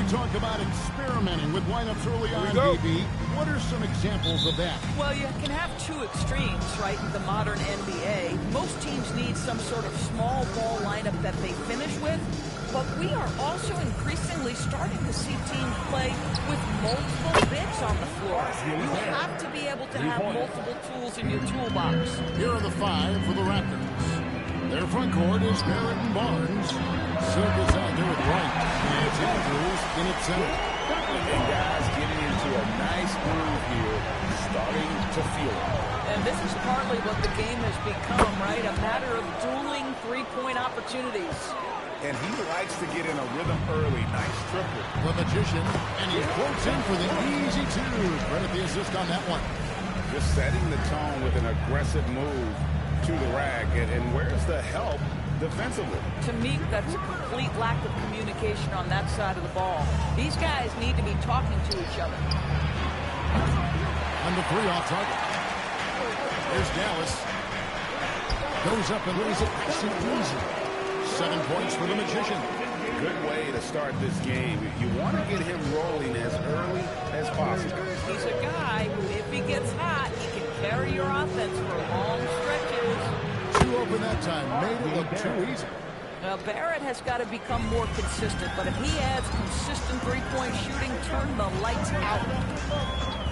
talk about experimenting with lineups early on, DB. What are some examples of that? Well, you can have two extremes, right, in the modern NBA. Most teams need some sort of small ball lineup that they finish with, but we are also increasingly starting to see teams play with multiple bigs on the floor. You have to be able to have multiple tools in your toolbox. Here are the five for the Raptors. Their front court is Barrett and Barnes. Silk is out there with Wright. And it's Andrews in at center. And guys getting into a nice groove here, starting to feel it. And this is partly what the game has become, right? A matter of dueling three-point opportunities. And he likes to get in a rhythm early. Nice triple. The Magician, and he floats in for the easy two. Credit the assist on that one. Just setting the tone with an aggressive move to the rack. And where's the help defensively? To me, that's a complete lack of communication on that side of the ball. These guys need to be talking to each other. On the three off target. There's Dallas. Goes up and lays it nice and easy. 7 points for the Magician. Good way to start this game. You want to get him rolling as early as possible. He's a guy who, if he gets hot, he can carry your offense for long stretches. Too open that time. Made it look too easy. Now, Barrett has got to become more consistent, but if he adds consistent three-point shooting, turn the lights out.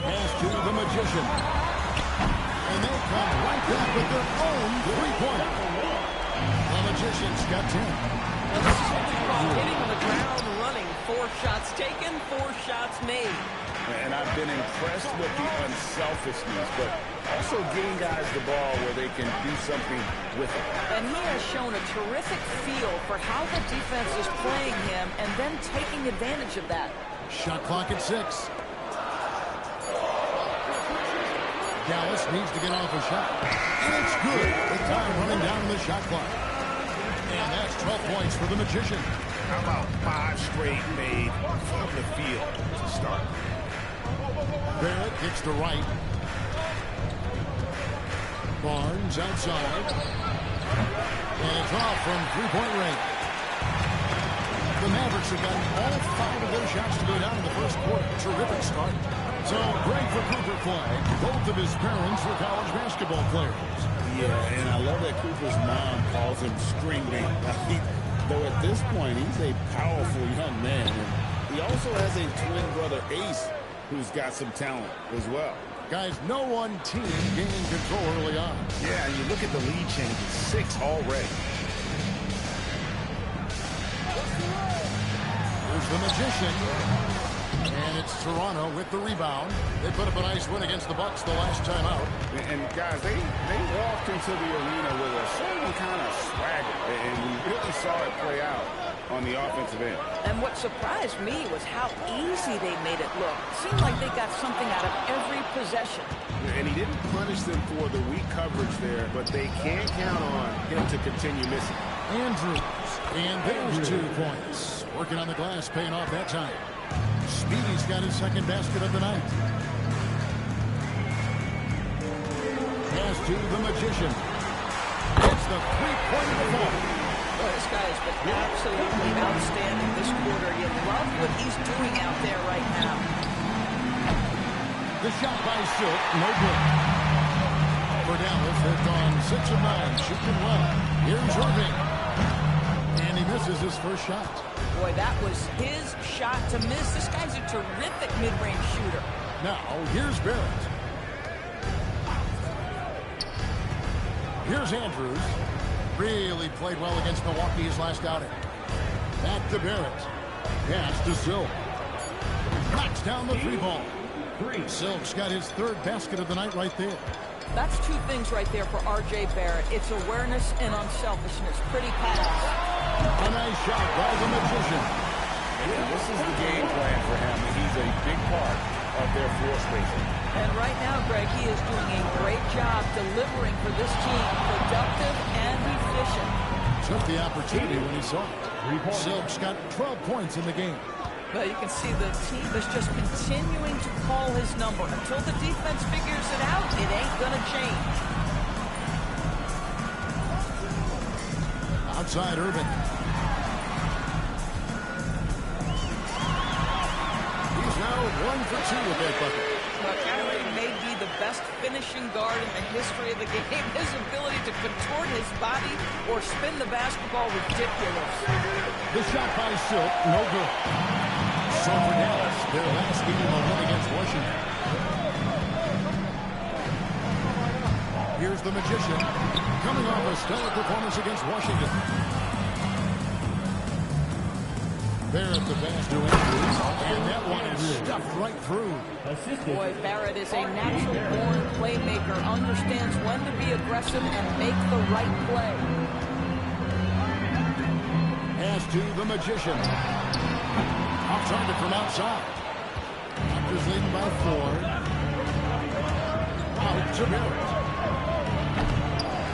Pass to the Magician. And they come right back with their own three-pointer. The Magician's got 10. Now, this is what you call hitting on the ground running. 4 shots taken, 4 shots made. And I've been impressed with the unselfishness, but also getting guys the ball where they can do something with it. And he has shown a terrific feel for how the defense is playing him and then taking advantage of that. Shot clock at 6. Dallas needs to get off a shot. And it's good. The time running down the shot clock. And that's 12 points for the Magician. How about 5 straight made from the field to start? Barrett kicks to right. Barnes outside. And a draw from three-point range. The Mavericks have gotten all 5 of their shots to go down in the first quarter. Terrific start. So great for Cooper Flag. Both of his parents were college basketball players. Yeah, and I love that Cooper's mom calls him String Man. Though at this point, he's a powerful young man. And he also has a twin brother, Ace, who's got some talent as well. Guys, no one team gaining control early on. Yeah, and you look at the lead changes, 6 already. Here's the Magician. And it's Toronto with the rebound. They put up a nice win against the Bucks the last time out. And guys, they walked into the arena with a certain kind of swagger. And we really saw it play out on the offensive end. And what surprised me was how easy they made it look. It seemed like they got something out of every possession. And he didn't punish them for the weak coverage there, but they can't count on him to continue missing. Andrews. And there's 2 points. Working on the glass, paying off that time. Speedy's got his second basket of the night. Pass to the Magician. It's the three-pointer of the ball. Well, this guy has been absolutely outstanding this quarter. You love what he's doing out there right now. The shot by Silk, no good. For Dallas, they've gone 6 of 9, shooting well. Here's Irving. And he misses his first shot. Boy, that was his shot to miss. This guy's a terrific mid-range shooter. Now, here's Barrett. Here's Andrews. Really played well against Milwaukee his last outing. Back to Barrett. Pass to Silk. Knocks down the 3-ball. Silk's got his 3rd basket of the night right there. That's 2 things right there for R.J. Barrett. It's awareness and unselfishness. Pretty pass. A nice shot by the Magician. Yeah, this is the game plan for him, and he's a big part of their floor spacing. And right now, Greg, he is doing a great job delivering for this team, productive and efficient. Took the opportunity when he saw it. Silk's got 12 points in the game. Well, you can see the team is just continuing to call his number. Until the defense figures it out, it ain't going to change. Outside Irving. 1 for 2 with that bucket. Well, Kyrie may be the best finishing guard in the history of the game. His ability to contort his body or spin the basketball, ridiculous. The shot by Silk, no good. So for Dallas, their last game will win against Washington. Here's the Magician, coming off a stellar performance against Washington. Barrett, the pass to Andrews, and that one is stuffed right through. Boy, Barrett is a natural-born playmaker, understands when to be aggressive and make the right play. Pass to the Magician. Off target from outside. Raptors leading by 4. Out to Barrett.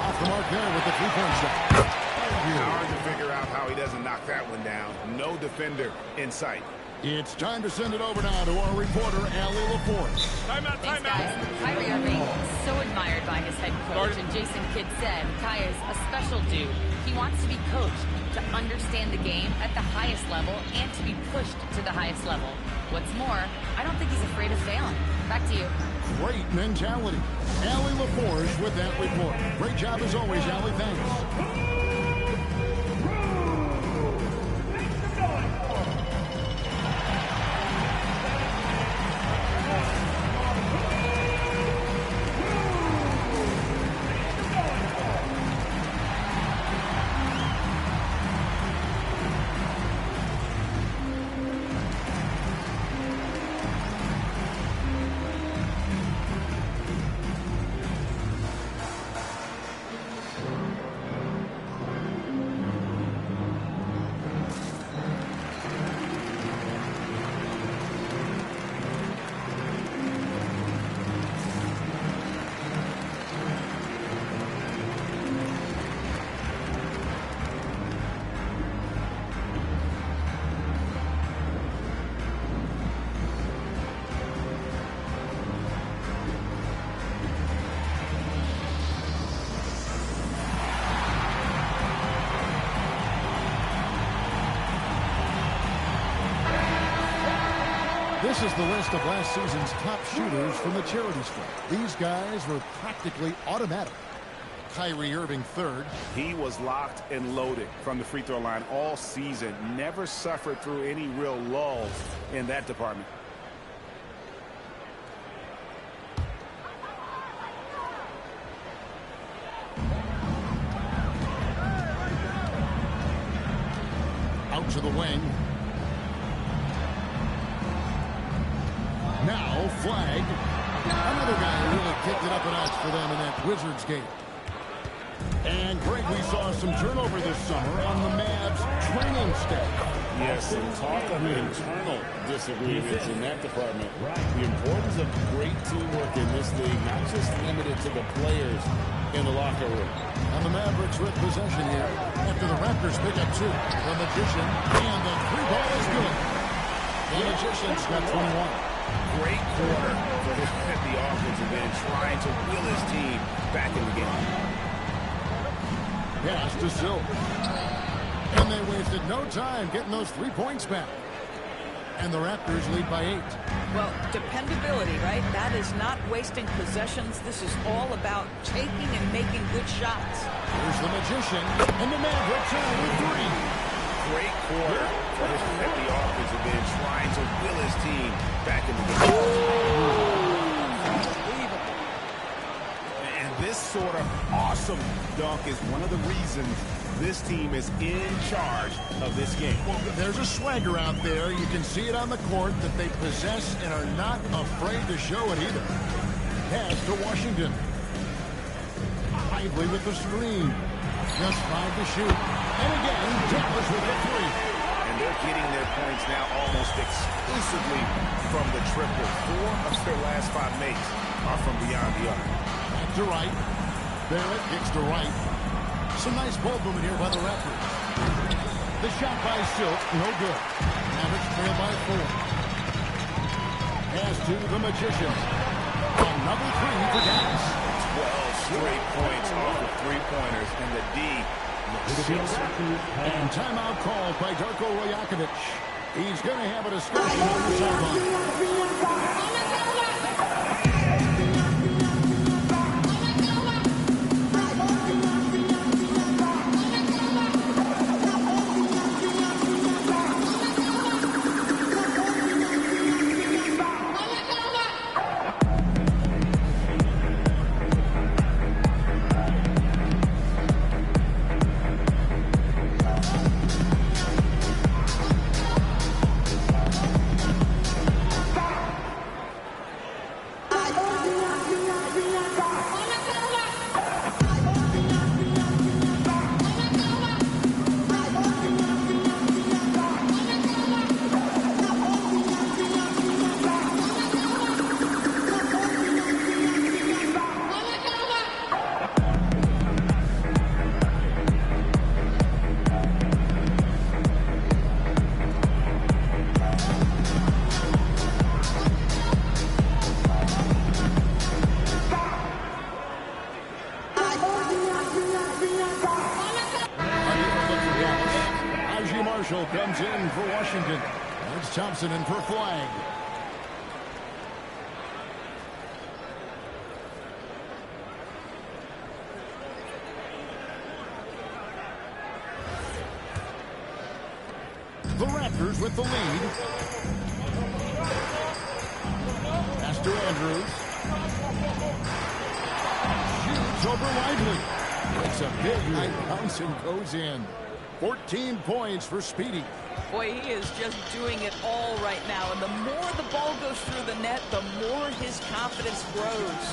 Off the mark there with the three-point shot. Hard to figure out how he doesn't knock that one down. No defender in sight. It's time to send it over now to our reporter, Allie LaForce. Thanks, guys. Kyrie Irving is so admired by his head coach, and Jason Kidd said Kai is a special dude. He wants to be coached to understand the game at the highest level and to be pushed to the highest level. What's more, I don't think he's afraid of failing. Back to you. Great mentality. Allie LaForce with that report. Great job as always, Allie. Thanks. This is the list of last season's top shooters from the charity stripe. These guys were practically automatic. Kyrie Irving third. He was locked and loaded from the free throw line all season. Never suffered through any real lulls in that department. Out to the wing. Now, flag. Another guy who really kicked it up a notch for them in that Wizards game. And, Greg, we saw some turnover this summer on the Mavs training staff. Yes, and talk of internal disagreements in that department. The importance of great teamwork in this league, not just limited to the players in the locker room. And the Mavericks with possession here after the Raptors pick up 2. The Magician, and the three ball is good. The Magician's got 21. Great quarter for the offensive end, trying to will his team back in the game. Pass to Silk. And they wasted no time getting those 3 points back. And the Raptors lead by 8. Well, dependability, right? That is not wasting possessions. This is all about taking and making good shots. Here's the Magician, and the Mavericks are with 3. Great quarter for the offensive end, trying to will his team back in the game. And this sort of awesome dunk is one of the reasons this team is in charge of this game. Well, there's a swagger out there. You can see it on the court that they possess and are not afraid to show it either. Pass to Washington. Lively with the screen. Just 5 to shoot. And again, Dallas with the 3. And they're getting their points now almost exclusively from the triple. 4 of their last 5 makes are from beyond the arc. Back to right. Barrett kicks to right. Some nice ball movement here by the Raptors. The shot by Silk, no good. Mavericks trail by 4. Pass to the Magician. Another 3 for Dallas. 12 straight points off of 3-pointers, and the D looks And timeout called by Darko Rajakovic. He's going to have a discussion on the sideline. Marshall comes in for Washington. It's Thompson in for flag. The Raptors with the lead. Pass to Andrews. Shoots over Lively. It's a big high bounce and goes in. 14 points for Speedy. Boy, he is just doing it all right now. And the more the ball goes through the net, the more his confidence grows.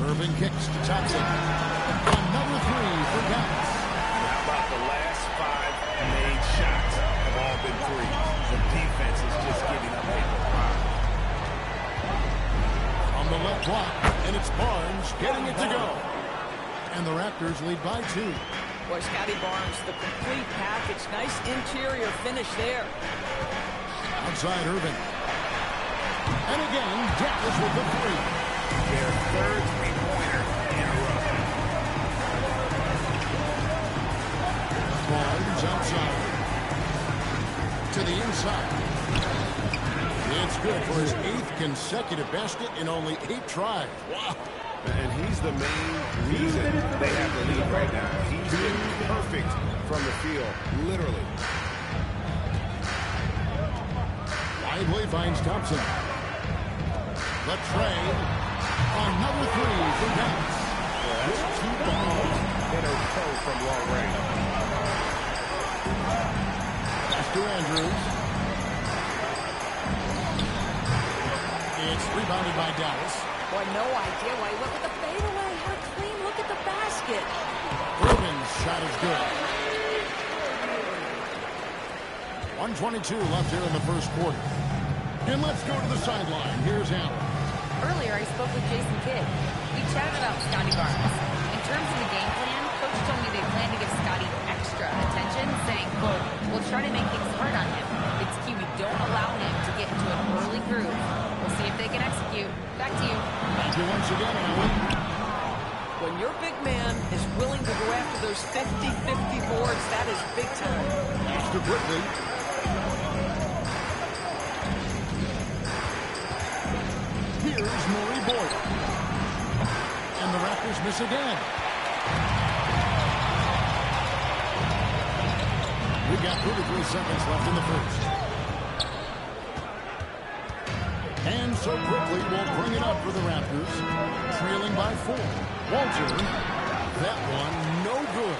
Irving kicks to Thompson. Another three for Dallas. How about the last 5 made shots have all been threes? The defense is just giving up a lot. On the left block, and it's Barnes getting it to go. And the Raptors lead by 2. Boy, Scotty Barnes, the complete package. Nice interior finish there. Outside Irving. And again, Dallas with the 3. Their third three-pointer in a row. Barnes outside. To the inside. It's good for his 8th consecutive basket in only 8 tries. Wow. And he's the main reason they have the lead right now. He's been perfect from the field, literally. Lively finds Thompson. The trade. Another 3 for Dallas. That's 2 balls in a row from long range. Pass to Andrews. It's rebounded by Dallas. Boy, no idea why he went with the fadeaway. Had a clean look at the basket. Irving's shot is good. 1:22 left here in the first quarter. And let's go to the sideline. Here's Allen. Earlier, I spoke with Jason Kidd. We chatted about Scotty Barnes. In terms of the game plan, Coach told me they plan to give Scotty extra attention, saying, quote, we'll try to make things hard on him. It's key we don't allow him to get into an early groove. We'll see if they can execute. Back to you. Thank you once again, Allen. When your big man is willing to go after those 50-50 boards, that is big time. Pass to Brickley. Here's Murray Boyd. And the Raptors miss again. We got 33 seconds left in the first. And so quickly will bring it up for the Raptors, trailing by 4. Walter, that one no good.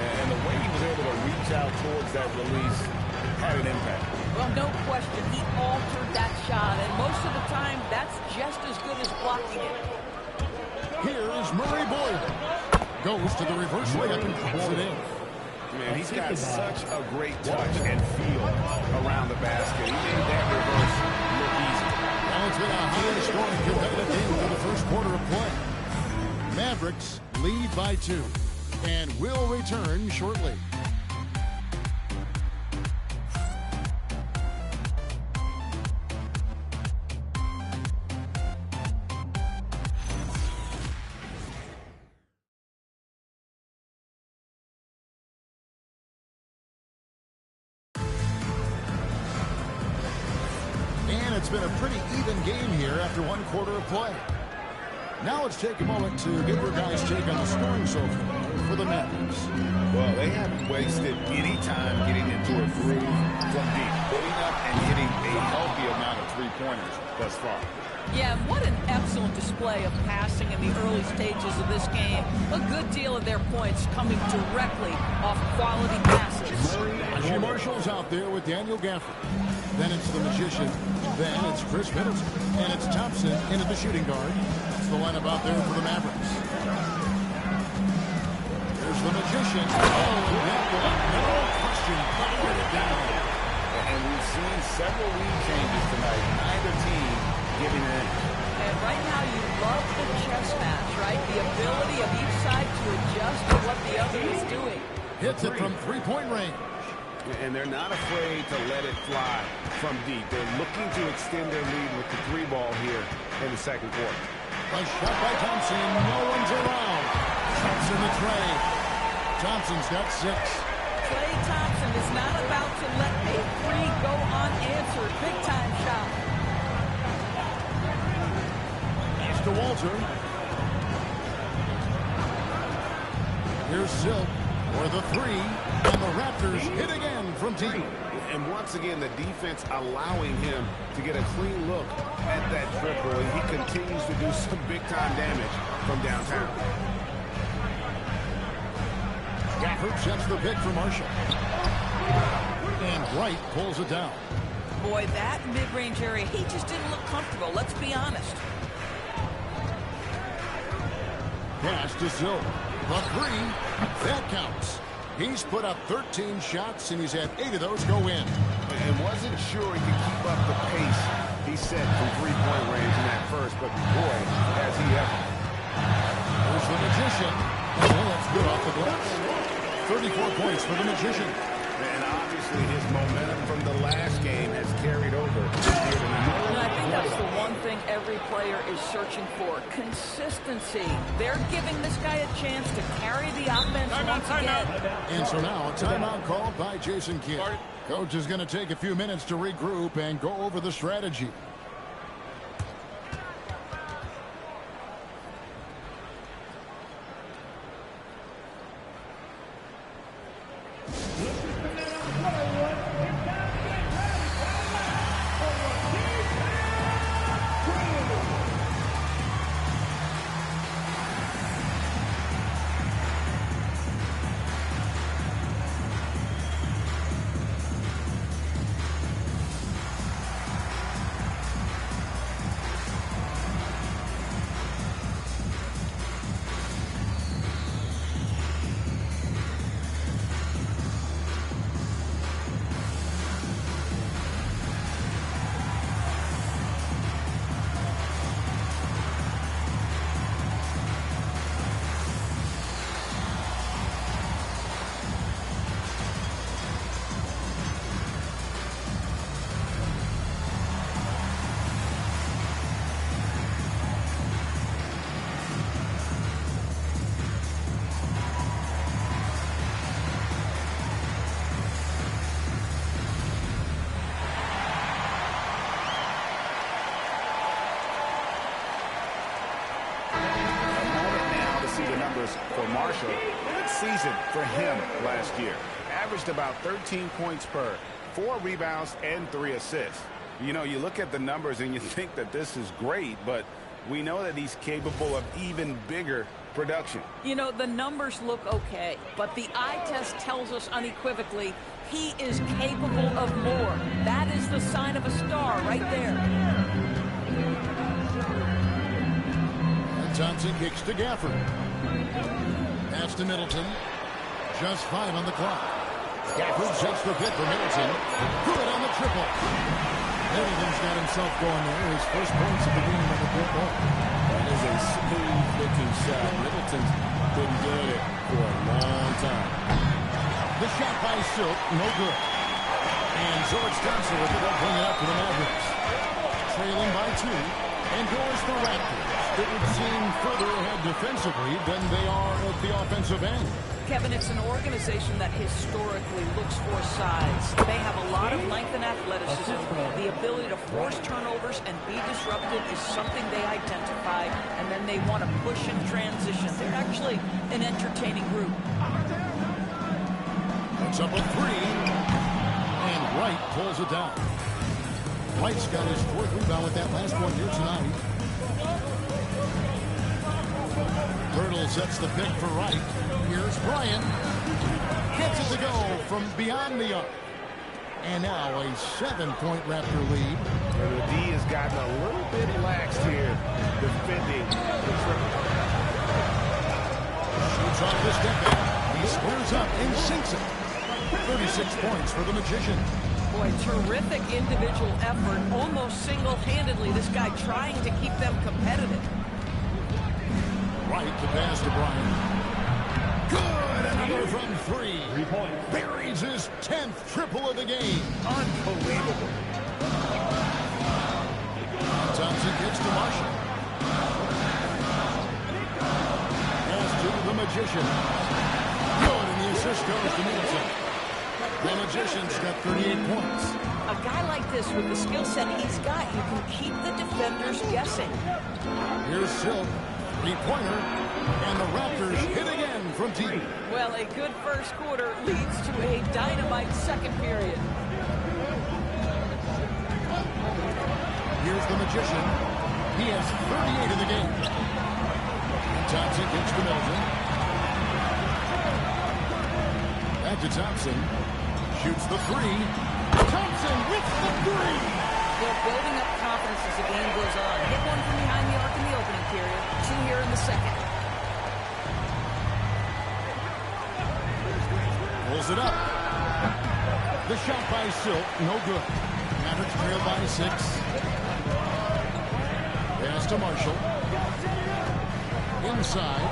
And the way he was able to reach out towards that release had an impact. Well, no question, he altered that shot, and most of the time, that's just as good as blocking it. Here's Murray Boyd. Goes to the reverse layup and puts it in. Man, he's got such a great touch and feel around the basket. He made that reverse look easy. Well, it's been a highly scoring competitive game for the first quarter of play. Mavericks lead by 2 and will return shortly. it's been a pretty even game here after one quarter of play. Now let's take a moment to get your guys' take on the scoring so far for the Mavericks. Well, they haven't wasted any time getting into a groove from deep, putting up and hitting a healthy amount of three-pointers thus far. Yeah, what an excellent display of passing in the early stages of this game. A good deal of their points coming directly off quality passes. Najee Marshall's out there with Daniel Gafford. Then it's the Magician. Then it's Chris Middleton. And it's Thompson into the shooting guard. That's the lineup out there for the Mavericks. There's the Magician. Oh, and that one, no question, fired it down. And we've seen several lead changes tonight. Neither team giving in. And right now you love the chess match, right? The ability of each side to adjust to what the other is doing. Hits it from three-point range. And they're not afraid to let it fly from deep. They're looking to extend their lead with the three ball here in the second quarter. A shot by Thompson. No one's around. Thompson the tray. Thompson's got 6. Klay Thompson is not about to let a three go unanswered. Big-time shot. Pass to Walter. Here's Silk for the 3. And the Raptors hit again from deep. And once again, the defense allowing him to get a clean look at that triple. And he continues to do some big-time damage from downtown. Gafford sets the pick for Marshall. And Wright pulls it down. Boy, that mid-range area, he just didn't look comfortable. Let's be honest. Pass to Silk. The 3. That counts. He's put up 13 shots, and he's had 8 of those go in. And wasn't sure he could keep up the pace he set from three-point range in that first, but boy, has he ever. There's the Magician. Oh, that's good off the glass. 34 points for the Magician. And obviously his momentum from the last game has carried over here tonight. And I think that's the one thing every player is searching for. Consistency. They're giving this guy a chance to carry the offense once again. And so now a timeout called by Jason Kidd. Coach is going to take a few minutes to regroup and go over the strategy. For Marshall, good season for him last year. Averaged about 13 points per, 4 rebounds and 3 assists. You know, you look at the numbers and you think that this is great, but we know that he's capable of even bigger production. You know, the numbers look okay, but the eye test tells us unequivocally he is capable of more. That is the sign of a star right there. And Thompson kicks to Gafford. Pass to Middleton. Just 5 on the clock. Gafford sets the pick for Middleton. Good on the triple. Middleton's got himself going there. His first points of the game on the pick ball. That is a smooth-looking shot. Middleton's been doing it for a long time. The shot by Silk, no good. And George Johnson will bring it up to the Mavericks. Trailing by 2. And goes the Raptors. It would seem further ahead defensively than they are at the offensive end. Kevin, it's an organization that historically looks for size. They have a lot of length and athleticism. The ability to force turnovers and be disruptive is something they identify, and then they want to push in transition. They're actually an entertaining group. It's up a three, and Wright pulls it down. Wright's got his fourth rebound with that last one here tonight. Hurdle sets the pick for Wright. Here's Bryant. Gets it to go from beyond the arc. And now a 7-point Raptor lead. The D has gotten a little bit laxed here defending the triple. Shoots off the step back. He squares up and sinks it. 36 points for the Magician. Boy, terrific individual effort. Almost single-handedly, this guy trying to keep them competitive. Right to pass to Bryant. Good! Another from three. 3 points. Buries his 10th triple of the game. Unbelievable. Thompson gets to Marshall. Pass to the Magician. Good, and the assist goes to Middleton. The Magician's got 38 points. A guy like this, with the skill set he's got, you can keep the defenders guessing. Here's Silk. Three-pointer, and the Raptors hit again from deep. Well, a good first quarter leads to a dynamite second period. Here's the Magician. He has 38 in the game. And Thompson gets to Middleton. Back to Thompson. Shoots the three. Thompson with the three. They're building up confidence as the game goes on. Hit one from behind the arc in the opening period. Two here in the second. Pulls it up. The shot by Silk, no good. Mavericks trail by 6. Pass to Marshall. Inside.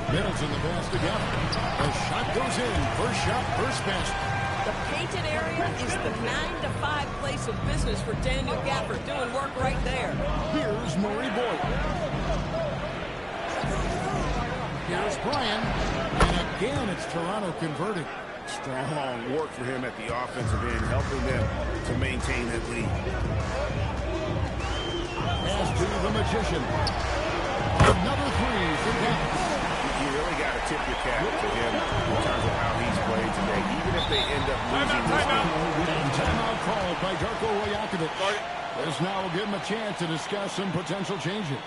Middleton the pass together. The shot goes in. First shot, first basket. The painted area is the 9-to-5 place of business for Daniel Gafford, doing work right there. Here's Murray Boyd. Here's Bryan. And again, it's Toronto converting. Strong work for him at the offensive end, helping them to maintain that lead. Pass to the Magician. Another three for Dallas. You really got to tip your cap to him in terms of how he's played today, even if they end up losing this game. Timeout called by Darko Rajakovic. This now will give him a chance to discuss some potential changes.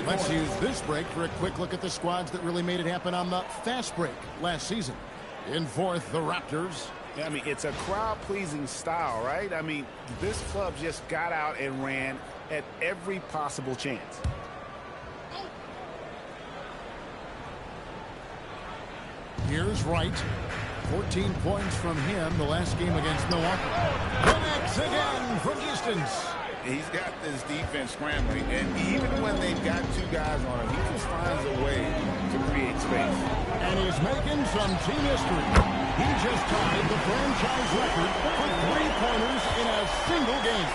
Let's use this break for a quick look at the squads that really made it happen on the fast break last season. In fourth, the Raptors. I mean, it's a crowd-pleasing style, right? I mean, this club just got out and ran at every possible chance. Here's Wright. 14 points from him the last game against Milwaukee. Connects again from distance. He's got this defense scrambling, and even when they've got two guys on him, he just finds a way to create space. And he's making some team history. He just tied the franchise record for three-pointers in a single game.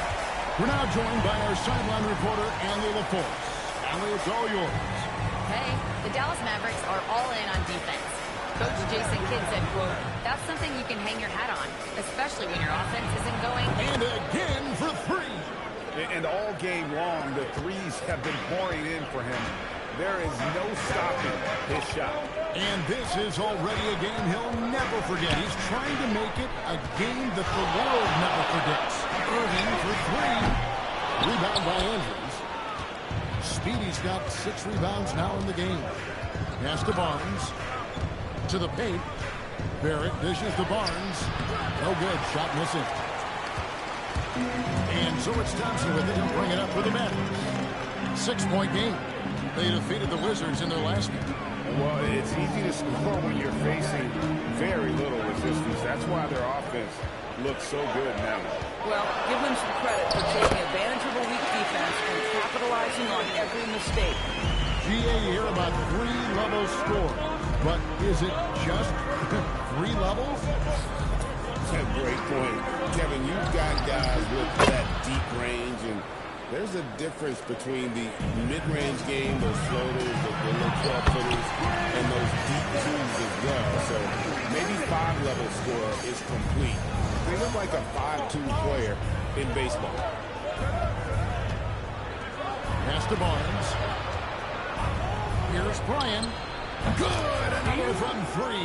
We're now joined by our sideline reporter, Andy LaForce. Finally, it's all yours. Hey, the Dallas Mavericks are all in on defense. Coach Jason Kidd said, quote, "That's something you can hang your hat on, especially when your offense isn't going." And again for three. And all game long, the threes have been pouring in for him. There is no stopping his shot. And this is already a game he'll never forget. He's trying to make it a game that the world never forgets. Irving for three. Rebound by Andrews. Speedy's got 6 rebounds now in the game. Pass to Barnes. To the paint. Barrett dishes to Barnes. No good. Shot missing. And so it's Thompson with it. He'll bring it up for the Mavericks. 6-point game. They defeated the Wizards in their last game. Well, it's easy to score when you're facing very little resistance. That's why their offense looks so good now. Well, give them some credit for taking advantage of a weak defense and capitalizing on every mistake. GA here about 3 levels scored. But is it just 3 levels? That's a great point. Kevin, you've got guys with that deep range, and there's a difference between the mid-range game, those floaters, the little 12-footers, and those deep twos as well. So maybe 5-level score is complete. They look like a 5-2 player in baseball. Pass to Barnes. Here's Brian. Good! Another from 3.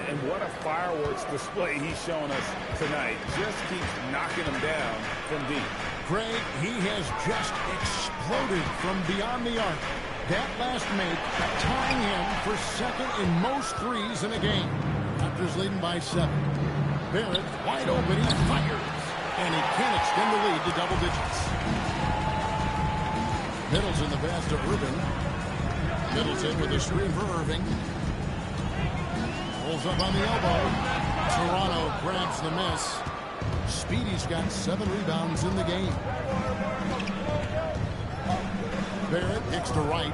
And what a fireworks display he's shown us tonight. Just keeps knocking them down from deep. Greg, he has just exploded from beyond the arc. That last make tying him for second in most threes in a game. Raptors leading by 7. Barrett wide open. He fires. And he can't extend the lead to double digits. Middleton the pass to Rubin. Middleton with a screen for Irving. Pulls up on the elbow. Toronto grabs the miss. Speedy's got 7 rebounds in the game. Barrett kicks to right.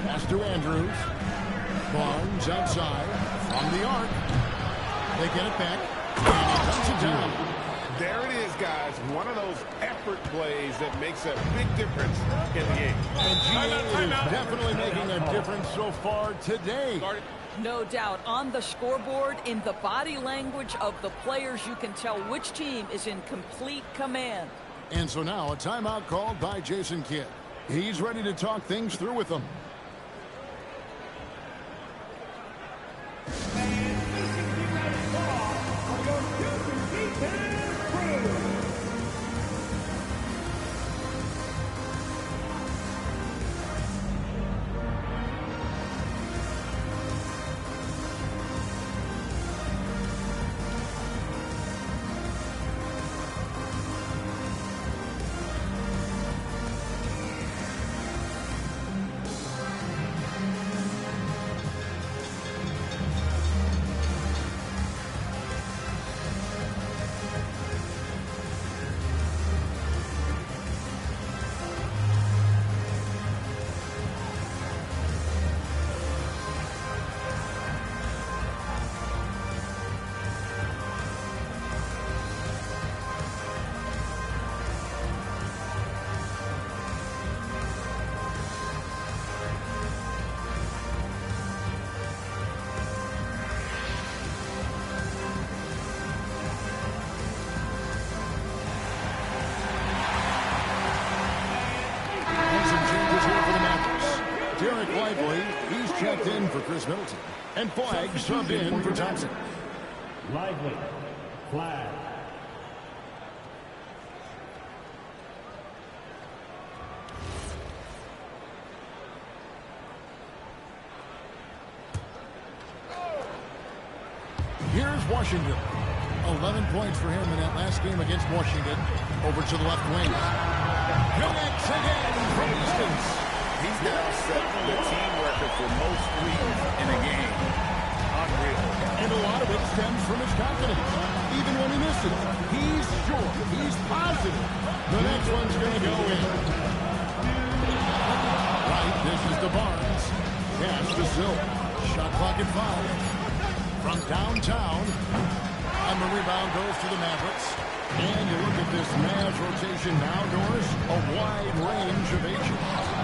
Pass to Andrews. Barnes outside. From the arc. They get it back. And he cuts it down. There it is, guys. One of those effort plays that makes a big difference in the game. And GA is definitely making a difference so far today. No doubt. On the scoreboard, in the body language of the players, you can tell which team is in complete command. And so now a timeout called by Jason Kidd. He's ready to talk things through with them. Checked in for Chris Middleton. And Flagg subbed in for Thompson. Lively. Flagg. Here's Washington. 11 points for him in that last game against Washington. Over to the left wing. Connects again from distance. He's now set the team record for most threes in a game. Unreal. And a lot of it stems from his confidence. Even when he misses, he's sure, he's positive. The next one's going to go in. Right, this is to Barnes. Pass to Silva. Shot clock at 5. From downtown. And the rebound goes to the Mavericks. And you look at this Mavs rotation now, Doris, a wide range of ages.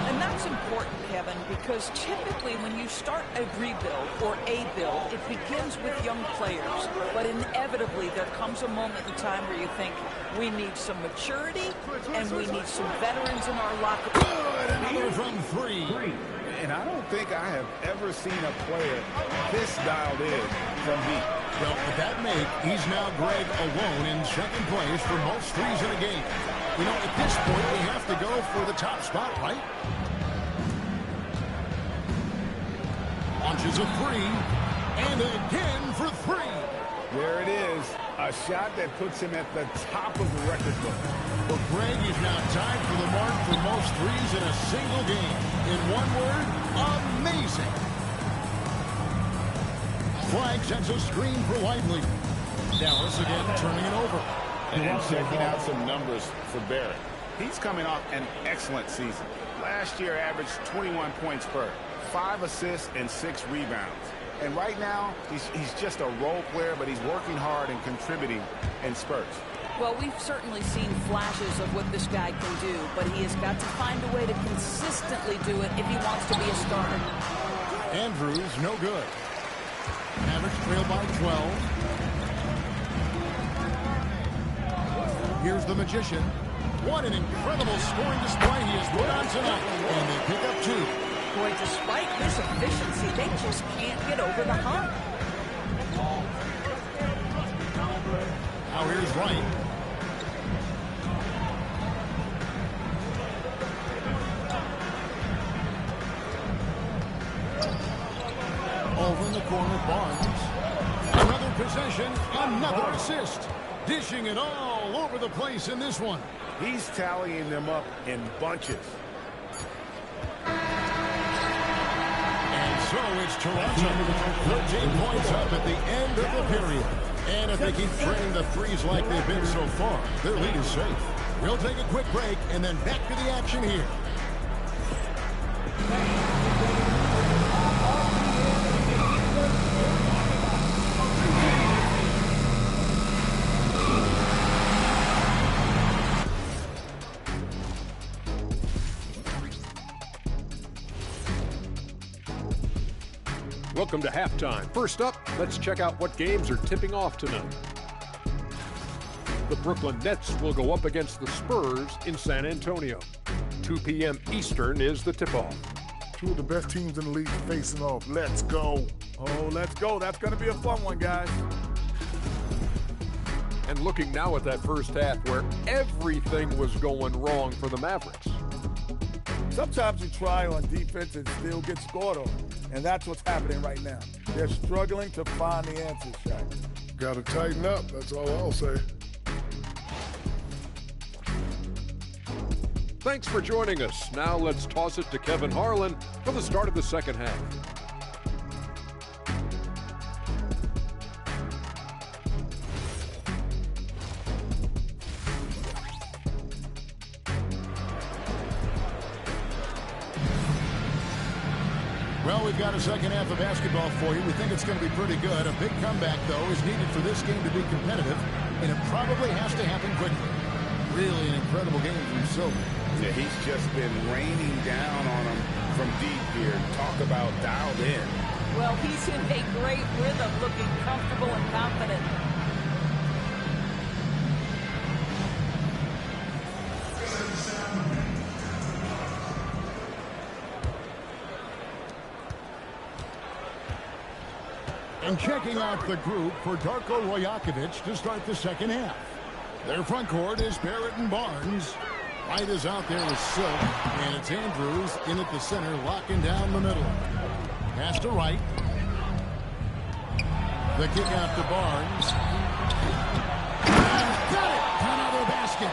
And that's important, Kevin, because typically when you start a rebuild or a build, it begins with young players. But inevitably, there comes a moment in time where you think we need some maturity and we need some veterans in our locker room. Good, another from three. And I don't think I have ever seen a player this dialed in from deep. Well, with that make, he's now Greg alone in second place for most threes in a game. You know, at this point, we have to go for the top spot, right? Launches a three, and again for three. There it is, a shot that puts him at the top of the record book. Well, Greg is now tied for the mark for most threes in a single game. In one word, amazing. Flag sends a screen for Lively. Dallas again turning it over. And checking out some numbers for Barrett. He's coming off an excellent season. Last year averaged 21 points per, 5 assists and 6 rebounds. And right now, he's just a role player, but he's working hard and contributing in spurts. Well, we've certainly seen flashes of what this guy can do, but he has got to find a way to consistently do it if he wants to be a starter. Andrews, no good. Mavericks trail by 12. Here's the Magician. What an incredible scoring display he has put on tonight. And they pick up 2. Boy, despite his efficiency, they just can't get over the hump. Now here's Wright. Over in the corner, Barnes. Another possession, another assist. Dishing it all over the place in this one. He's tallying them up in bunches. And so it's Toronto. 13 points up at the end of the period. And if they keep training the threes like they've been so far, their lead is safe. We'll take a quick break and then back to the action here. Welcome to halftime. First up, let's check out what games are tipping off tonight. The Brooklyn Nets will go up against the Spurs in San Antonio. 2 p.m. Eastern is the tip-off. 2 of the best teams in the league facing off. Let's go. Oh, let's go. That's going to be a fun one, guys. And looking now at that first half where everything was going wrong for the Mavericks. Sometimes you try on defense and still get scored on. And that's what's happening right now. They're struggling to find the answers, Shaq. Got to tighten up. That's all I'll say. Thanks for joining us. Now let's toss it to Kevin Harlan for the start of the second half. Well, we've got a second half of basketball for you. We think it's going to be pretty good. A big comeback, though, is needed for this game to be competitive, and it probably has to happen quickly. Really an incredible game from Silver. Yeah, he's just been raining down on them from deep here. Talk about dialed in. Well, he's in a great rhythm, looking comfortable and confident. And checking out the group for Darko Rajakovic to start the second half. Their front court is Barrett and Barnes. Wright is out there with Silk, and it's Andrews in at the center, locking down the middle. Pass to Wright. The kick out to Barnes. Got it! Another basket.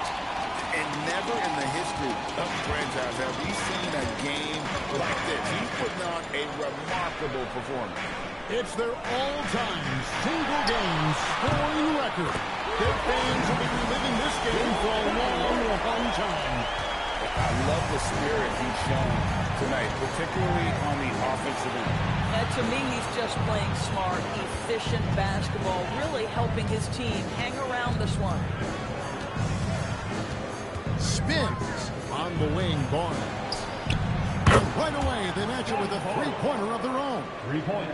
And never in the history of the franchise have we seen a game like this. He's putting on a remarkable performance. It's their all-time single-game scoring record. Their fans will be reliving this game for a long, long time. I love the spirit he's shown tonight, particularly on the offensive end. And to me, he's just playing smart, efficient basketball, really helping his team hang around this one. Spins on the wing, Barnes. And right away, they match it with a three-pointer of their own. 3 points.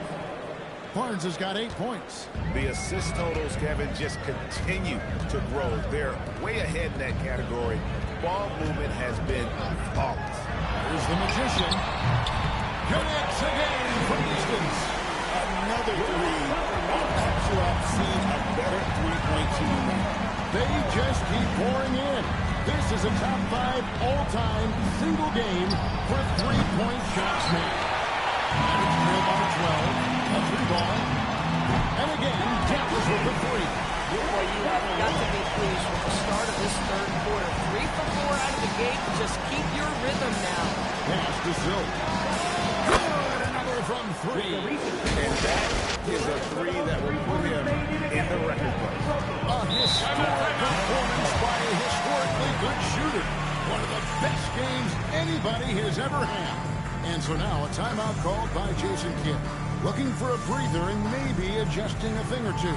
Barnes has got 8 points. The assist totals, Kevin, just continue to grow. They're way ahead in that category. Ball movement has been flawless. Here's the magician. Connects again from distance. Another three. I'm not sure I've seen a better three-point shooting than that. They just keep pouring in. This is a top 5 all-time single game for three-point shots made. And it's trailed by 12. A 3-ball. And again, Tempest with the 3. Boy, you have got to be pleased with the start of this third quarter. 3 for 4 out of the gate. Just keep your rhythm now. Pass to Silk. Good! Another from 3. And that is a three that will put him in the record book. A historic performance by a historically good shooter. One of the best games anybody has ever had. And so now a timeout called by Jason Kidd. Looking for a breather and maybe adjusting a thing or two.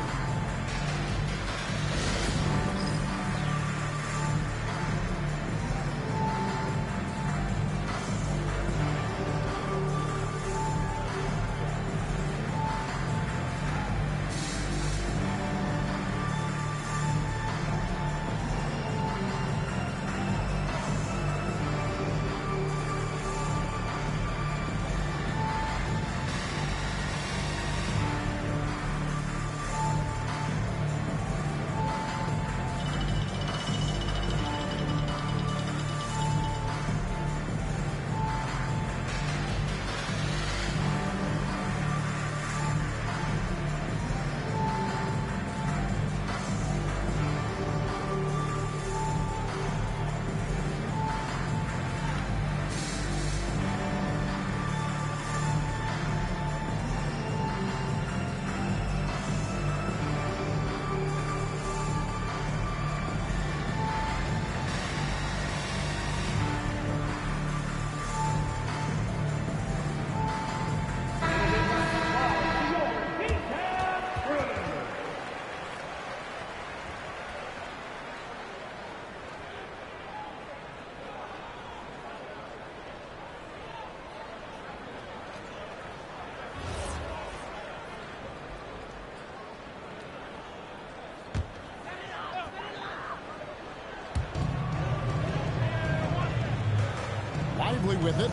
With it.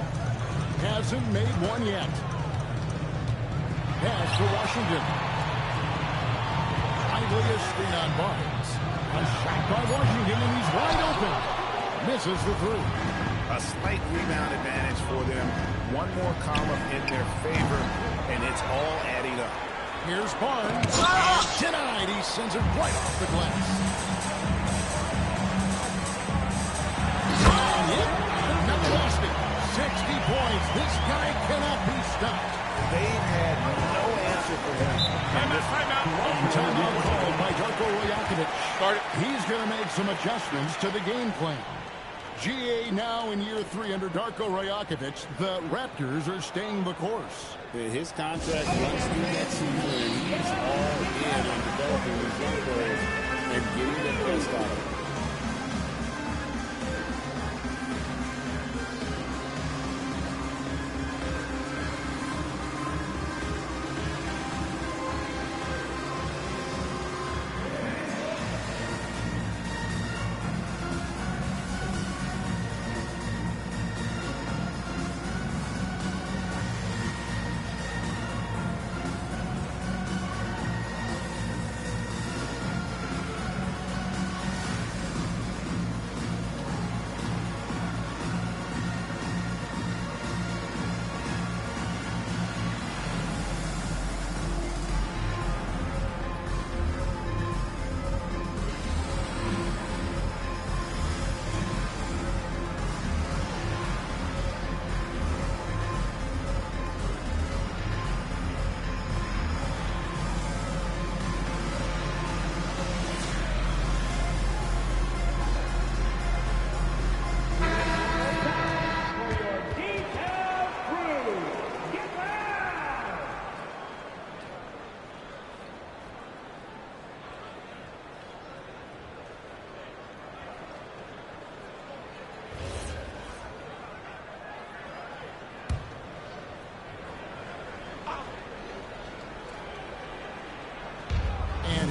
Hasn't made one yet. Pass to Washington. Lively a screen on Barnes. A shot by Washington, and he's wide open. Misses the three. A slight rebound advantage for them. One more column in their favor, and it's all adding up. Here's Barnes. Denied. He sends it right off the glass. And hit. Another basket. 60 points. This guy cannot be stopped. They've had no answer for him. Timeout called by Darko Rajakovic. He's going to make some adjustments to the game plan. GA now in year 3 under Darko Rajakovic. The Raptors are staying the course. His contract runs through next season. He's all in on developing his young players and getting the best out of them.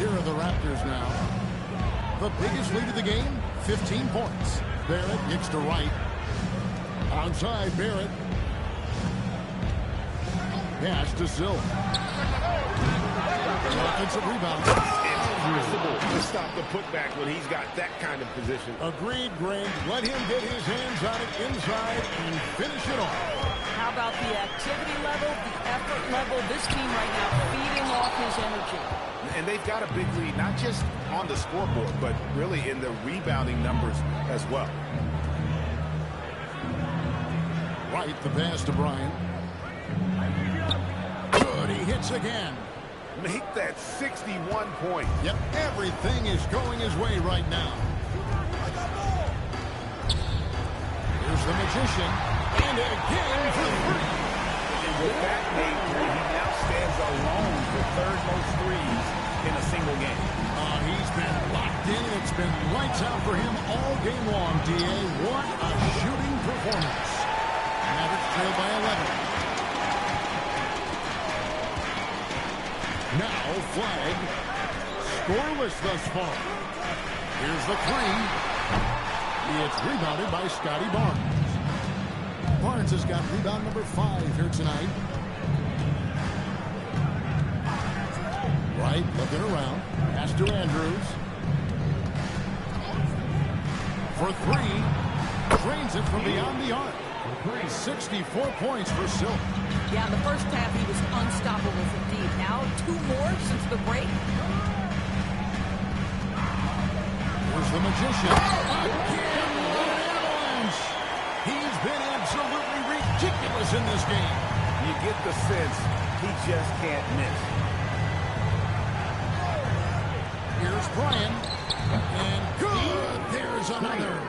Here are the Raptors now. The biggest lead of the game, 15 points. Barrett kicks to right. Outside, Barrett. Pass to Silk. Offensive rebound. Impossible to stop the putback when he's got that kind of position. Agreed, Greg. Let him get his hands on it inside and finish it off. How about the activity level, the effort level? This team right now feeding off his energy. And they've got a big lead, not just on the scoreboard, but really in the rebounding numbers as well. Right, the pass to Bryant. Good, he hits again. Make that 61 points. Yep, everything is going his way right now. Here's the Magician, and again for three. And with that made three, he now stands alone for third most threes in a single game. He's been locked in, and it's been lights out for him all game long, D.A. What a shooting performance. Mavericks trail by 11. Now flag. Scoreless thus far. Here's the three. It's rebounded by Scotty Barnes. Barnes has got rebound number 5 here tonight. Right, looking around. Pass to Andrews. For 3. Drains it from beyond the arc. 64 points for Silk. Yeah, in the first half he was unstoppable from deep. Now 2 more since the break. Here's the Magician. Again, what an avalanche. He's been absolutely ridiculous in this game. You get the sense he just can't miss. Here's Brian. And good. There's another.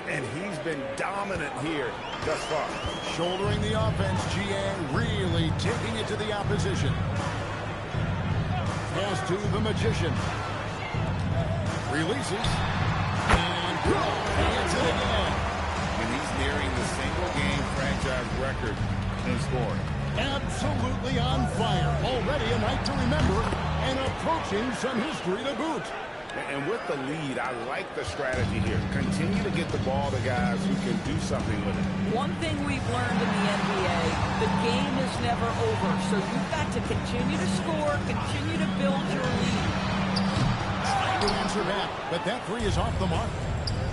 And he's been dominant here thus far. Shouldering the offense, GA really taking it to the opposition. Pass to the Magician. Releases. And good. He hits it again. And he's nearing the single-game franchise record in scoring. Absolutely on fire. Already a night to remember and approaching some history to boot. And with the lead, I like the strategy here. Continue to get the ball to guys who can do something with it. One thing we've learned in the NBA, the game is never over. So you've got to continue to score, continue to build your lead. Trying to answer back, but that 3 is off the mark.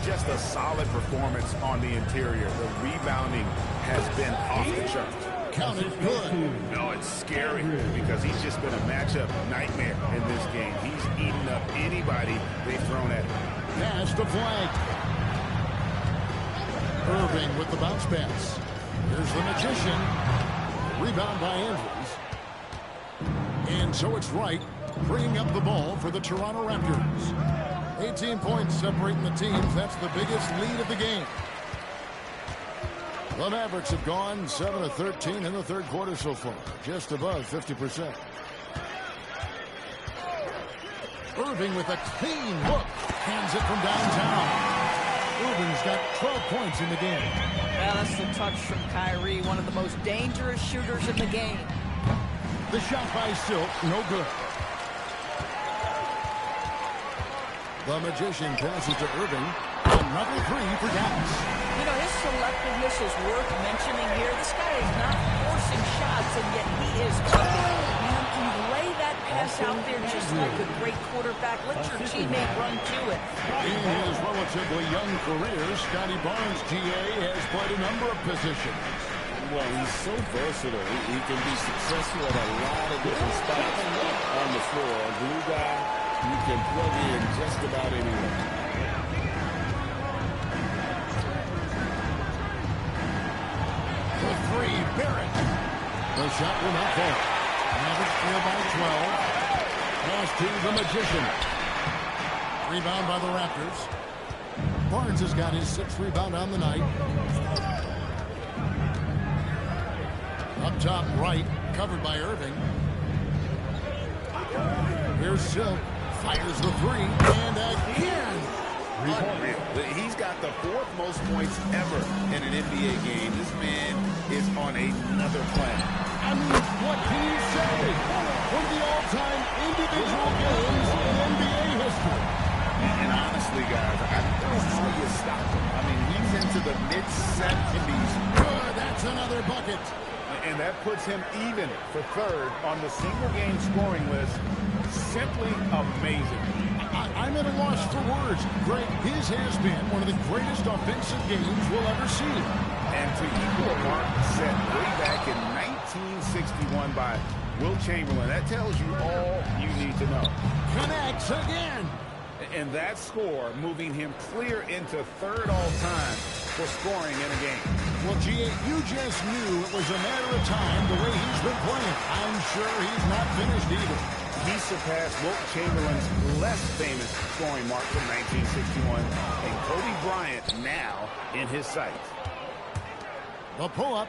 Just a solid performance on the interior. The rebounding has been off the charts. Counted good. No, it's scary because he's just been a matchup nightmare in this game. He's eaten up anybody they've thrown at him. Pass to flag. Irving with the bounce pass. Here's the Magician. Rebound by Andrews. And so it's Wright bringing up the ball for the Toronto Raptors. 18 points separating the teams. That's the biggest lead of the game. The Mavericks have gone 7 of 13 in the third quarter so far, just above 50%. Irving with a clean look, hands it from downtown. Irving's got 12 points in the game. Well, that's the touch from Kyrie, one of the most dangerous shooters in the game. The shot by Silk, no good. The Magician passes to Irving. Another 3 for Dallas. You know, his selectiveness is worth mentioning here. This guy is not forcing shots, and yet he is cooking. Man, you lay that pass out there just like a great quarterback. Let your teammate run to it. In his relatively young career, Scotty Barnes, GA, has played a number of positions. Well, he's so versatile. He can be successful at a lot of different spots on the floor. A glue guy, you can plug in just about anywhere. The 3, Barrett. The shot will not fall. Mavericks trail by 12. Pass to the Magician. Rebound by the Raptors. Barnes has got his 6th rebound on the night. Up top right, covered by Irving. Here's Silk. Fires the 3. And again. Unreal. He's got the 4th most points ever in an NBA game. This man is on another planet. I mean, what can you say? One of the all-time individual games in NBA history. And honestly, guys, I don't know how you stop him. I mean, he's into the mid-70s. Good, that's another bucket. And that puts him even for third on the single-game scoring list. Simply amazing. I'm at a loss for words. Greg, his has been one of the greatest offensive games we'll ever see. And to equal a mark set way back in 1961 by Wilt Chamberlain, that tells you all you need to know. Connects again. And that score moving him clear into third all-time for scoring in a game. Well, G.A., you just knew it was a matter of time the way he's been playing. I'm sure he's not finished either. He surpassed Wilt Chamberlain's less famous scoring mark from 1961, and Kobe Bryant now in his sights. The pull-up.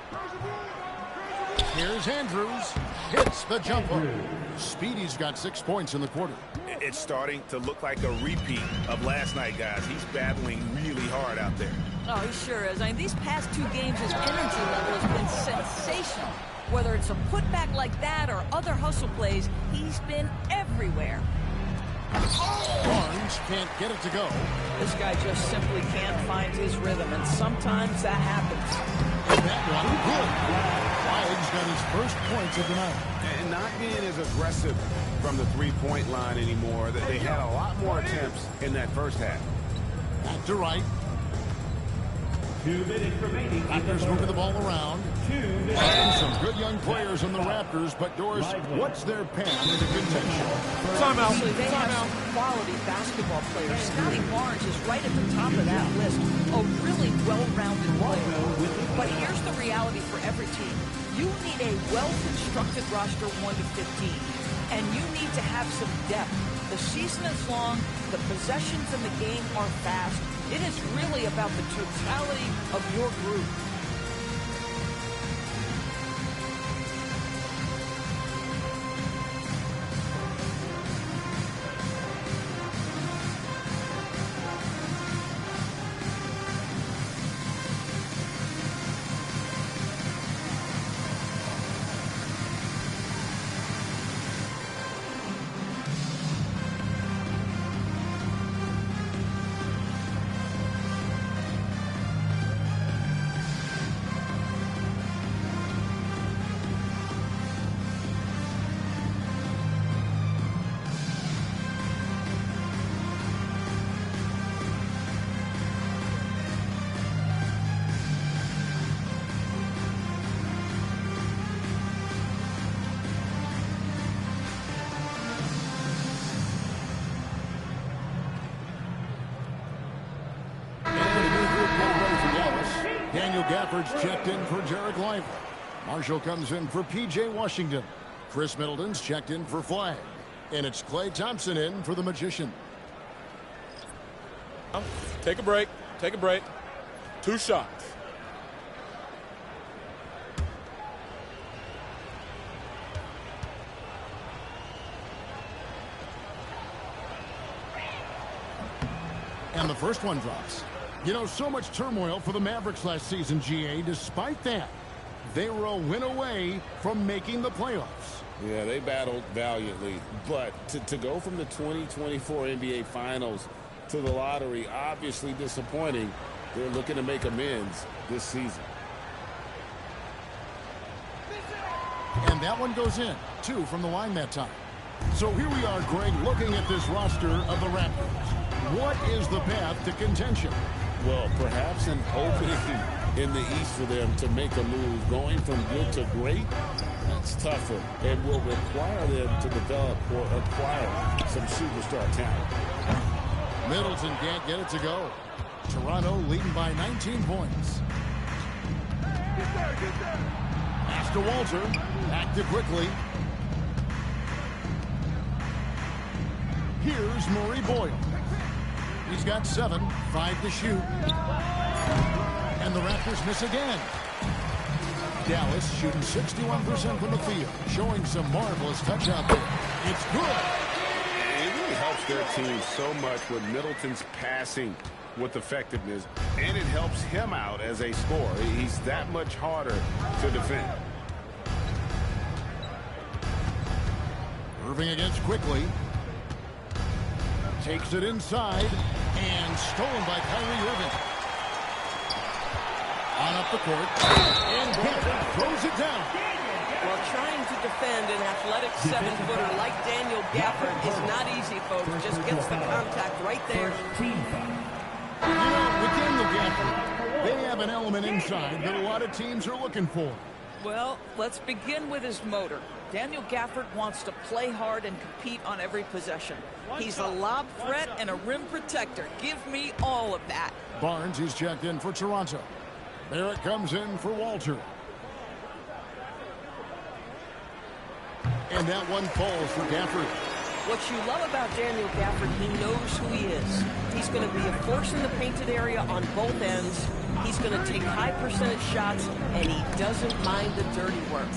Here's Andrews. Hits the jumper. Speedy's got 6 points in the quarter. It's starting to look like a repeat of last night, guys. He's battling really hard out there. Oh, he sure is. I mean, these past 2 games, his energy level has been sensational. Whether it's a putback like that or other hustle plays, he's been everywhere. Barnes can't get it to go. This guy just simply can't find his rhythm, and sometimes that happens. And that one, good. Wyatt's got his first points of the night. And not being as aggressive from the three-point line anymore. They had a lot more attempts in that first half. Back to right. 2 minutes remaining. Raptors moving the ball around. And some good young players on the Raptors, but Doris, what's their path into contention? Timeout. They have some quality basketball players. Scotty Barnes is right at the top of that list. A really well-rounded player. But here's the reality for every team. You need a well-constructed roster 1 to 15. And you need to have some depth. The season is long. The possessions in the game are fast. It is really about the totality of your group. Gafford's checked in for Jarek Lively. Marshall comes in for P.J. Washington. Chris Middleton's checked in for Flag. And it's Klay Thompson in for the Magician. Take a break. Take a break. 2 shots. And the first one drops. You know, so much turmoil for the Mavericks last season, G.A. Despite that, they were a win away from making the playoffs. Yeah, they battled valiantly. But to go from the 2024 NBA Finals to the lottery, obviously disappointing. They're looking to make amends this season. And that one goes in. 2 from the line that time. So here we are, Greg, looking at this roster of the Raptors. What is the path to contention? Well, perhaps an opening in the East for them to make a move. Going from good to great, that's tougher and will require them to develop or acquire some superstar talent. Middleton can't get it to go. Toronto leading by 19 points. Pass to Walter. Back to quickly. Here's Murray Boyle. He's got 7, 5 to shoot. And the Raptors miss again. Dallas shooting 61% from the field, showing some marvelous touch out there. It's good. It really helps their team so much with Middleton's passing with effectiveness, and it helps him out as a scorer. He's that much harder to defend. Irving against Quickly. Takes it inside and stolen by Kyrie Irving. On up the court. And Gafford throws it down. Well, trying to defend an athletic 7-footer like Daniel Gafford is not easy, folks. Just gets the contact right there. You know, with Daniel Gafford, they have an element inside that a lot of teams are looking for. Well, let's begin with his motor. Daniel Gafford wants to play hard and compete on every possession. He's a lob threat and a rim protector. Give me all of that. Barnes, he's checked in for Toronto. Barrett comes in for Walter. And that one falls for Gafford. What you love about Daniel Gafford, he knows who he is. He's going to be a force in the painted area on both ends. He's going to take high percentage shots, and he doesn't mind the dirty work.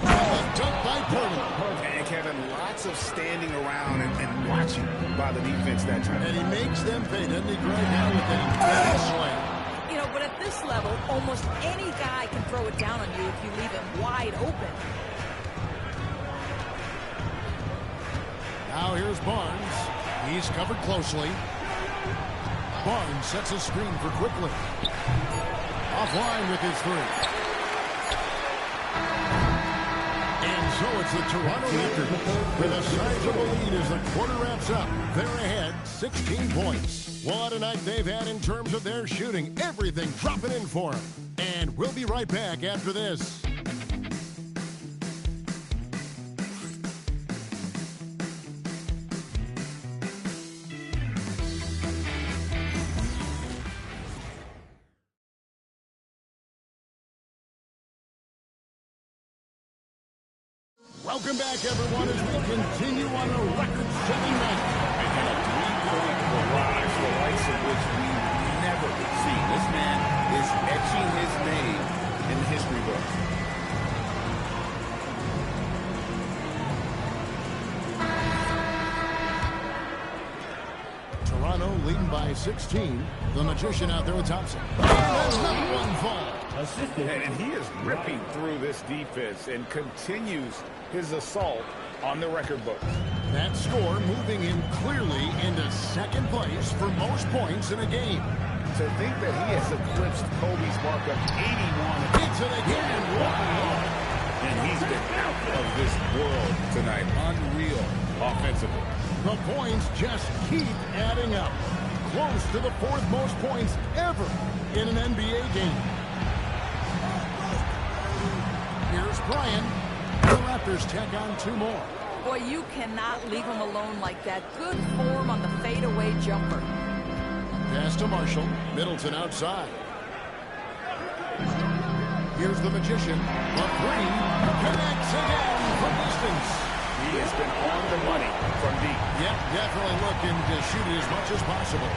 Dunk by Porter. And Kevin, lots of standing around and watching by the defense that time. And he makes them pay, doesn't he, Greg? Now with that slam. You know, but at this level, almost any guy can throw it down on you if you leave him wide open. Now here's Barnes. He's covered closely. Barnes sets a screen for Quickly. Offline with his three. And so it's the Toronto Raptors with a sizable lead as the quarter wraps up. They're ahead 16 points. What a night they've had in terms of their shooting. Everything dropping in for them. And we'll be right back after this. Welcome back, everyone, as we continue on a record-setting night. And a three-point barrage, the likes of which we've never seen. This man is etching his name in the history book. Toronto leading by 16. The Magician out there with Thompson. That's number one fall. And he is ripping through this defense and continues his assault on the record books. That score moving him clearly into second place for most points in a game. To think that he has eclipsed Kobe's mark of 81. Hits it again. Wow. And he's been out of this world tonight. Unreal offensively. The points just keep adding up. Close to the fourth most points ever in an NBA game. Here's Bryant. The Raptors tack on two more. Boy, you cannot leave him alone like that. Good form on the fadeaway jumper. Pass to Marshall. Middleton outside. Here's the Magician. The three connects again from distance. He has been on the money from deep. Yep, definitely looking to shoot it as much as possible.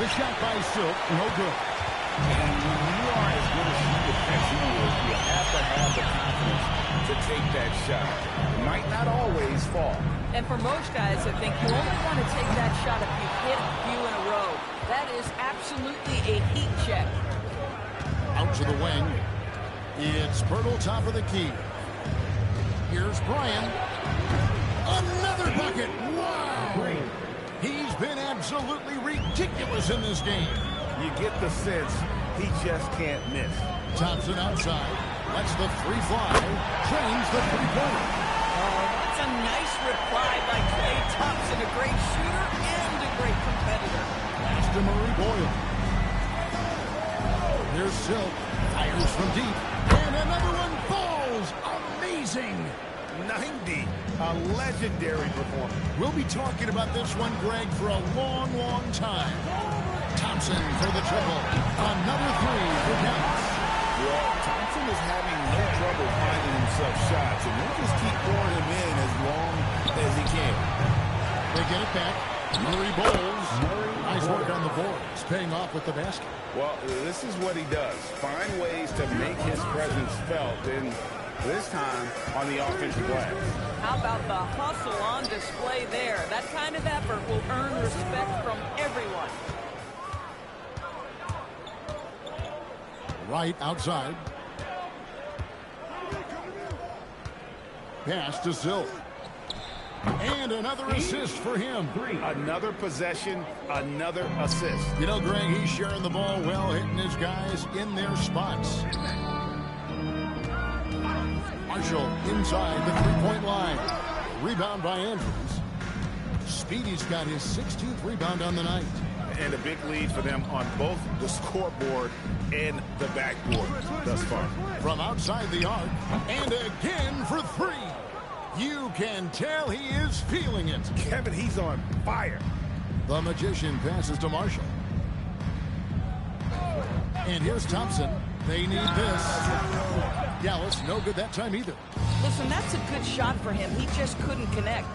The shot by Silk, no good. And when you are as good a shooter as he is, you have to have the confidence to take that shot. It might not always fall. And for most guys, I think you only want to take that shot if you hit a few in a row. That is absolutely a heat check. Out to the wing. It's Pirtle, top of the key. Here's Bryant. Another bucket. Wow. He's been absolutely ridiculous in this game. You get the sense he just can't miss. Thompson outside. Lets the three fly. Trains the three-pointer. That's a nice reply by Klay Thompson. A great shooter and a great competitor. Pass to Murray Boyle. Here's Silk. Fires from deep. And another one falls. Amazing. 90. A legendary performance. We'll be talking about this one, Greg, for a long, long time. Thompson for the triple. Another three for Dallas. Well, Thompson is having no trouble finding himself shots, and he'll just keep pouring them in as long as he can. They get it back. Murray Bowles. Nice work on the board. It's paying off with the basket. Well, this is what he does. Find ways to make his presence felt, and this time on the offensive glass. How about the hustle on display there? That kind of effort will earn respect from everyone. Right outside. Pass to Silk. And another assist for him. Another possession, another assist. You know, Greg, he's sharing the ball well, hitting his guys in their spots. Marshall inside the three-point line. Rebound by Andrews. Speedy's got his 16th rebound on the night. And a big lead for them on both the scoreboard and the backboard thus far. From outside the arc, and again for three. You can tell he is feeling it. Kevin, he's on fire. The Magician passes to Marshall. And here's Thompson. They need this. Gallus, no good that time either. Listen, that's a good shot for him. He just couldn't connect.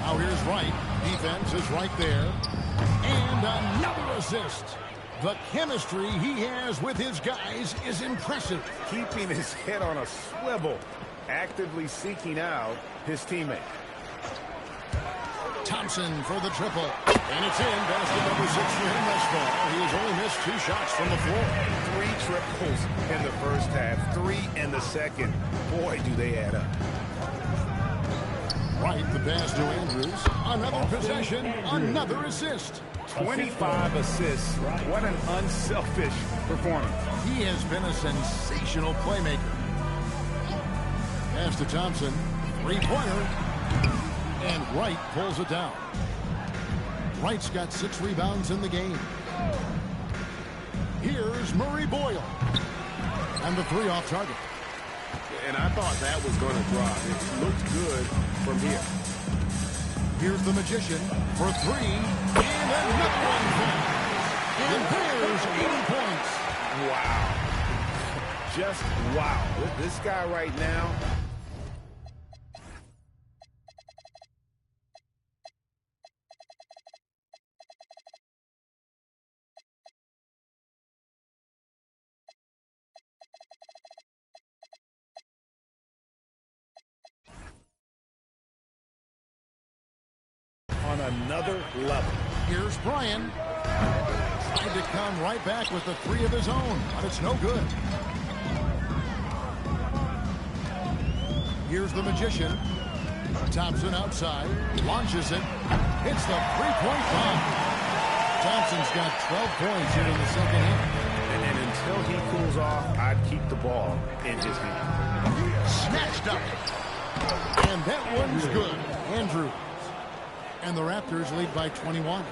Now here's Wright. Defense is right there. And another assist. The chemistry he has with his guys is impressive. Keeping his head on a swivel. Actively seeking out his teammate. Thompson for the triple. And it's in. Basket number 6 for him thus far. He has only missed 2 shots from the floor. 3 triples in the first half. 3 in the second. Boy, do they add up. Right, the pass to Andrews. Another possession, another assist. 25 assists. What an unselfish performance. He has been a sensational playmaker. Pass to Thompson. 3-pointer. And Wright pulls it down. Wright's got 6 rebounds in the game. Here's Murray Boyle. And the 3 off target. And I thought that was going to drop. It looked good from here. Here's the Magician for 3. And another one back. And there's 80 points. Wow. Just wow. This guy right now. On another level. Here's Brian. Tried to come right back with the 3 of his own, but it's no good. Here's the Magician. Thompson outside. Launches it. Hits the 3-point bomb. Thompson's got 12 points here in the second half. And until he cools off, I'd keep the ball in his hand. Snatched up. And that one's good. Andrews. And the Raptors lead by 21.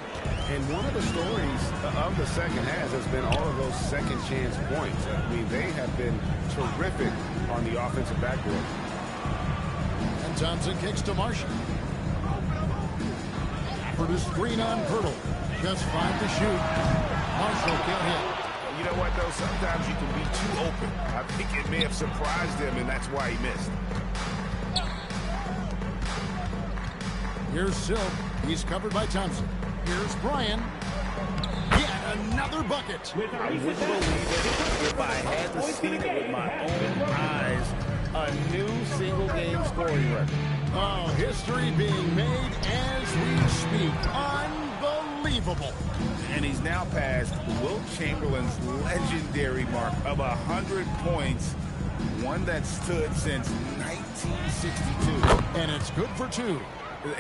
And one of the stories of the second half has been all of those second chance points. I mean, they have been terrific on the offensive backboard. And Thompson kicks to Marshall. For the screen on Pirtle. Just 5 to shoot. Marshall can't hit. You know what, though? Sometimes you can be too open. I think it may have surprised him, and that's why he missed. Here's Silk. He's covered by Thompson. Here's Brian. Yet another bucket. I wouldn't believe it if I had to see it with my own eyes. A new single-game scoring record. Oh, history being made as we speak. Unbelievable. And he's now passed Wilt Chamberlain's legendary mark of 100 points. One that stood since 1962. And it's good for 2.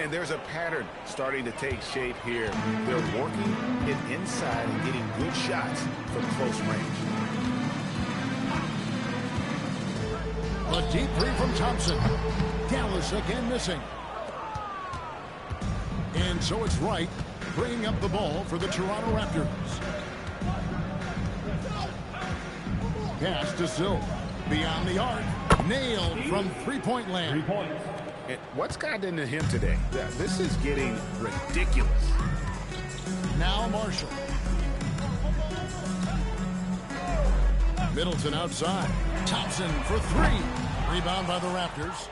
And there's a pattern starting to take shape here. They're working it inside and getting good shots from close range. A deep 3 from Thompson. Gallus again missing. And so it's Wright bringing up the ball for the Toronto Raptors. Pass to Silk. Beyond the arc. Nailed from 3-point land. 3 points. And what's gotten into him today? This is getting ridiculous. Now Marshall. Middleton outside. Thompson for 3. Rebound by the Raptors.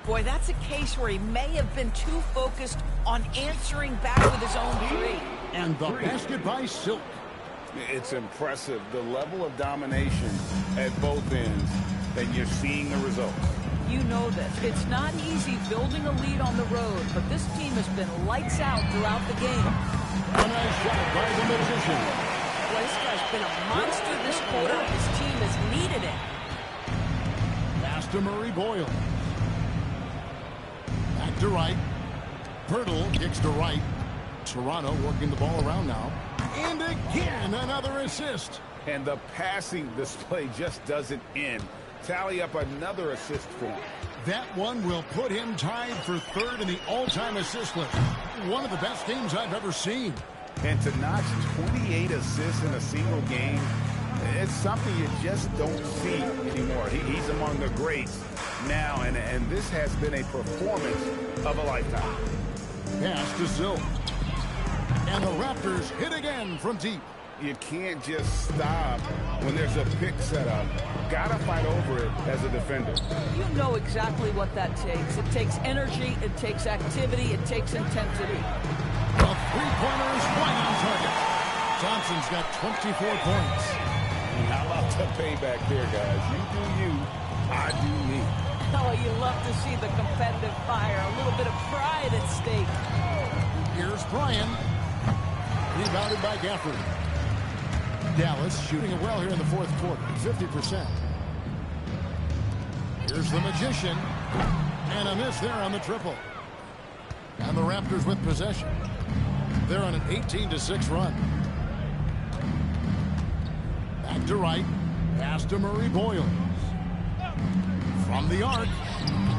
Boy, that's a case where he may have been too focused on answering back with his own 3. And the basket by Silk. It's impressive, the level of domination at both ends, and you're seeing the results. You know this. It's not easy building a lead on the road, but this team has been lights out throughout the game. A nice shot by the Magician. Boy, this guy's been a monster this quarter. His team has needed it. to Murray Boyle. Back to right. Pirtle kicks to right. Toronto working the ball around now. And again, another assist. And the passing display just doesn't end. Tally up another assist for him. That one will put him tied for third in the all-time assist list. One of the best games I've ever seen. And to notch 28 assists in a single game, it's something you just don't see anymore. He's among the greats now, and this has been a performance of a lifetime. Pass to Zill. And the Raptors hit again from deep. You can't just stop when there's a pick set up. Gotta fight over it as a defender. You know exactly what that takes. It takes energy, it takes activity, it takes intensity. The three-pointer is right on target. Johnson's got 24 points. And how about the payback there, guys? You do you, I do me. Oh, you love to see the competitive fire. A little bit of pride at stake. Here's Bryan. Rebounded by Gafford. Dallas shooting it well here in the fourth quarter, 50%. Here's the Magician. And a miss there on the triple. And the Raptors with possession. They're on an 18-6 run. Back to right. Pass to Murray Boyle. From the arc.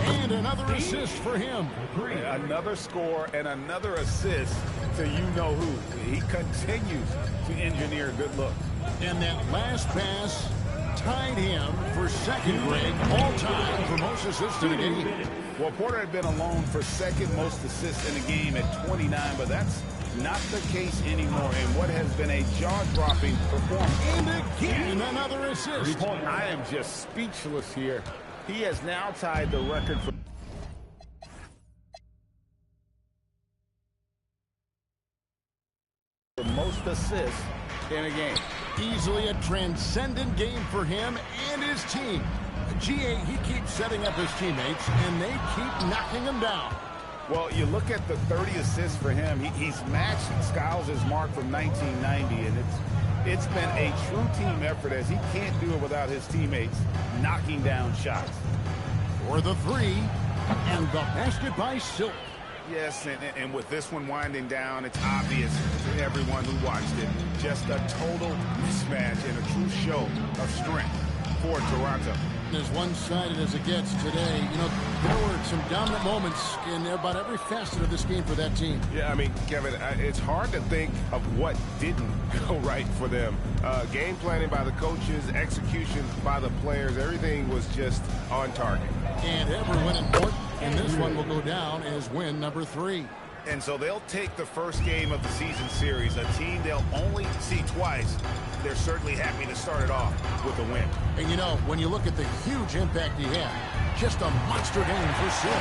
And another assist for him. Another score and another assist to you-know-who. He continues to engineer good looks. And that last pass tied him for second grade all-time for most assists in a game. Well, Porter had been alone for second most assists in a game at 29, but that's not the case anymore in what has been a jaw-dropping performance. And again, another assist. I am just speechless here. He has now tied the record for most assists in a game. Easily a transcendent game for him and his team. GA, he keeps setting up his teammates, and they keep knocking him down. Well, you look at the 30 assists for him. He's matched Skiles' mark from 1990, and it's been a true team effort as he can't do it without his teammates knocking down shots. For the three, and the basket by Silk. Yes, and with this one winding down, it's obvious to everyone who watched it. Just a total mismatch and a true show of strength for Toronto. As one-sided as it gets today, you know, there were some dominant moments in about every facet of this game for that team. Yeah, I mean, Kevin, it's hard to think of what didn't go right for them. Game planning by the coaches, execution by the players, everything was just on target. And everyone important, and this one will go down as win number 3. And so they'll take the first game of the season series, a team they'll only see twice. They're certainly happy to start it off with a win. And you know, when you look at the huge impact he had, just a monster game for Silk.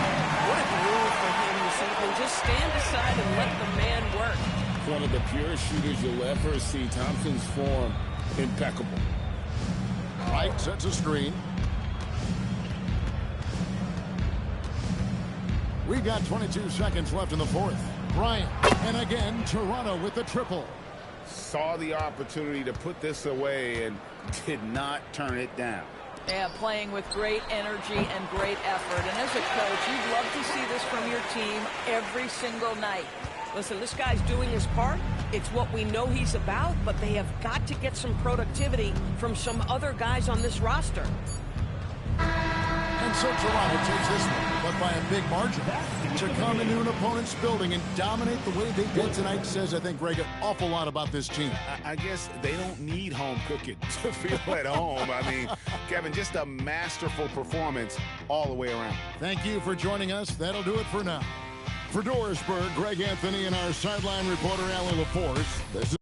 What a rule for him to simply just stand aside and let the man work. One of the purest shooters you'll ever see. Thompson's form, impeccable. Wright sets a screen. We've got 22 seconds left in the fourth. Bryant, and again, Toronto with the triple. Saw the opportunity to put this away and did not turn it down. Yeah, playing with great energy and great effort. And as a coach, you'd love to see this from your team every single night. Listen, this guy's doing his part. It's what we know he's about, but they have got to get some productivity from some other guys on this roster. And so Toronto takes this one, but by a big margin. To come into an opponent's building and dominate the way they did tonight says, I think, Greg, an awful lot about this team. I guess they don't need home cooking to feel at home. I mean, Kevin, just a masterful performance all the way around. Thank you for joining us. That'll do it for now. For Dorisburg, Greg Anthony and our sideline reporter, Alan LaForce, this is